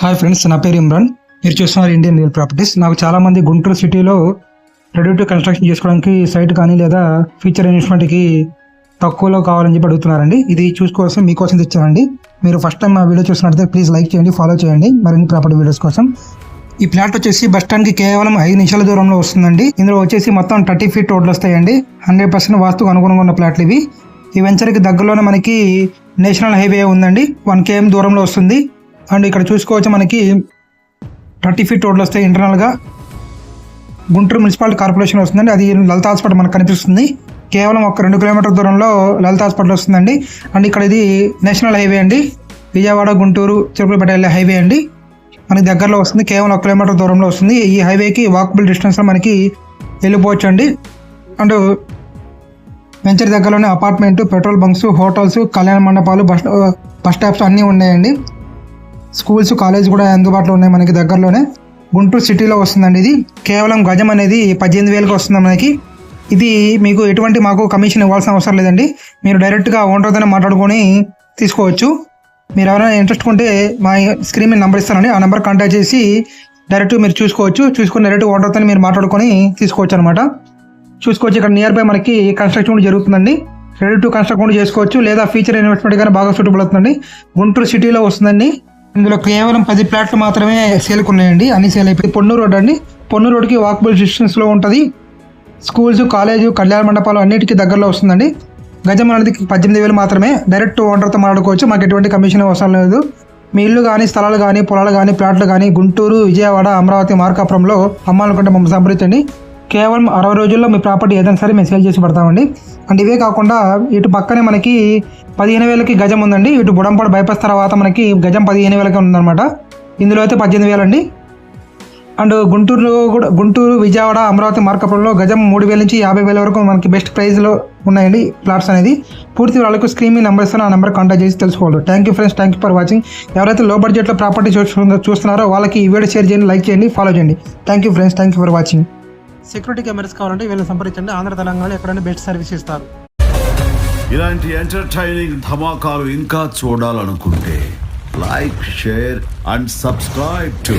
Hi friends, నా పేరు ఇమ్రాన్. మీరు చూస్తున్నారు ఇండియన్ రియల్ ప్రాపర్టీస్. నాకు చాలామంది గుంటూరు సిటీలో రెడీ టు కన్స్ట్రక్షన్ చేసుకోవడానికి సైట్ కానీ లేదా ఫ్యూచర్ ఇన్వెస్ట్మెంట్కి తక్కువలో కావాలని చెప్పి అడుగుతున్నారండి. ఇది చూసుకోవాల్సి మీకోసం తెచ్చానండి. మీరు ఫస్ట్ టైం మా వీడియో చూసినట్లయితే ప్లీజ్ లైక్ చేయండి, ఫాలో చేయండి మరిన్ని ప్రాపర్టీ వీడియోస్ కోసం. ఈ ప్లాట్ వచ్చేసి బస్ స్టాండ్కి కేవలం 5 నిమిషాల దూరంలో వస్తుందండి. ఇందులో వచ్చేసి మొత్తం 30 ఫీట్ రోడ్లు వస్తాయండి. 100% వాస్తుకు అనుగుణంగా ఉన్న ప్లాట్లు ఇవి. ఈ వెంచర్కి దగ్గరలోనే మనకి నేషనల్ హైవే ఉందండి. 1 km దూరంలో వస్తుంది. అండ్ ఇక్కడ చూసుకోవచ్చు మనకి 30 ఫీట్ రోడ్లు వస్తాయి. ఇంటర్నల్గా గుంటూరు మున్సిపాలిటీ కార్పొరేషన్ వస్తుందండి. అది లలిత హాస్పిటల్ మనకు కనిపిస్తుంది. కేవలం ఒక 2 కిలోమీటర్ దూరంలో లలిత హాస్పిటల్ వస్తుందండి. అండ్ ఇక్కడ ఇది నేషనల్ హైవే అండి. విజయవాడ గుంటూరు చిరుపల్లిపేట వెళ్ళే హైవే అండి. మనకి దగ్గరలో వస్తుంది. కేవలం 1 కిలోమీటర్ దూరంలో వస్తుంది. ఈ హైవేకి వాకబుల్ డిస్టెన్స్లో మనకి వెళ్ళిపోవచ్చు అండి. అండ్ వెంచర్ దగ్గరలోనే అపార్ట్మెంట్, పెట్రోల్ బంక్స్, హోటల్స్, కళ్యాణ మండపాలు, బస్ స్టాప్స్ అన్నీ ఉన్నాయండి. స్కూల్స్, కాలేజ్ కూడా అందుబాటులో ఉన్నాయి మనకి దగ్గరలోనే. గుంటూరు సిటీలో వస్తుందండి. ఇది కేవలం గజం అనేది 18,000కి వస్తుంది మనకి. ఇది మీకు ఎటువంటి మాకు కమిషన్ ఇవ్వాల్సిన అవసరం లేదండి. మీరు డైరెక్ట్గా ఓనర్తోనే మాట్లాడుకొని తీసుకోవచ్చు. మీరు ఎవరైనా ఇంట్రెస్ట్ ఉంటే మా స్క్రీన్ మీద నెంబర్ ఇస్తానండి. ఆ నెంబర్ కాంటాక్ట్ చేసి డైరెక్ట్ మీరు చూసుకొని డైరెక్ట్ ఓనర్తో మీరు మాట్లాడుకొని తీసుకోవచ్చు అనమాట. చూసుకోవచ్చు. ఇక్కడ నియర్ బై మనకి కన్స్ట్రక్షన్ కూడా జరుగుతుందండి. రెడీ టు కన్స్ట్రక్ట్ కూడా చేసుకోవచ్చు, లేదా ఫ్యూచర్ ఇన్వెస్ట్మెంట్ కానీ బాగా సూటబుల్ అవుతుందండి. గుంటూరు సిటీలో వస్తుందండి. ఇందులో కేవలం 10 ప్లాట్లు మాత్రమే సేల్కి ఉన్నాయండి. అన్ని సేల్ అయిపోయి పొన్నూరు రోడ్ అండి. పొన్నూరు రోడ్కి వాకబుల్ డిస్టెన్స్లో ఉంటుంది. స్కూల్స్, కాలేజు, కళ్యాణ మండపాలు అన్నిటికీ దగ్గరలో వస్తుందండి. గజం అనేది 18,000 మాత్రమే. డైరెక్ట్ ఓనర్తో మాట్లాడుకోవచ్చు. మాకు ఎటువంటి కమిషన్ అవసరం లేదు. మీ ఇల్లు కానీ, స్థలాలు కానీ, పొలాలు కానీ, ప్లాట్లు కానీ గుంటూరు, విజయవాడ, అమరావతి, మార్కాపురంలో అమ్మాలనుకుంటే మమ్మల్ని సంప్రదించండి. కేవలం 60 రోజుల్లో మీ ప్రాపర్టీ ఏదైనా సరే మేము సేల్ చేసి పడతామండి. అండ్ ఇవే కాకుండా ఇటు పక్కనే మనకి 15,000కి గజం ఉందండి. ఇటు బుడంపాడు బైపాస్ తర్వాత మనకి గజం 15,000కి ఉందన్నమాట. ఇందులో అయితే 18,000 అండి. అండ్ గుంటూరు, విజయవాడ, అమరావతి, మార్కాపురంలో గజం 3,000 నుంచి 50,000 వరకు మనకి బెస్ట్ ప్రైస్లో ఉన్నాయండి ప్లాట్స్ అనేది. పూర్తి వాళ్ళకు స్క్రీన్ మీ నెంబర్ ఇస్తాను. ఆ నెంబర్ కాంటాక్ట్ చేసి తెలుసుకోవాలి. Thank you friends, thank you for watching. ఎవరైతే లో బడ్జెట్లో ప్రాపర్టీ చూస్తున్నారో వాళ్ళకి ఈ వీడియో షేర్ చేయండి, లైక్ చేయండి, ఫాలో చేయండి. Thank you friends, thank you for watching. Security cameras కావాలంటే వీళ్ళని సంప్రదించండి. ఆంధ్ర తెలంగాణలో ఎక్కడైనా బెస్ట్ సర్వీస్ ఇస్తారు. ఇలాంటి ఎంటర్టైనింగ్ ధమాకాలు ఇంకా చూడాలనుకుంటే like, share and subscribe to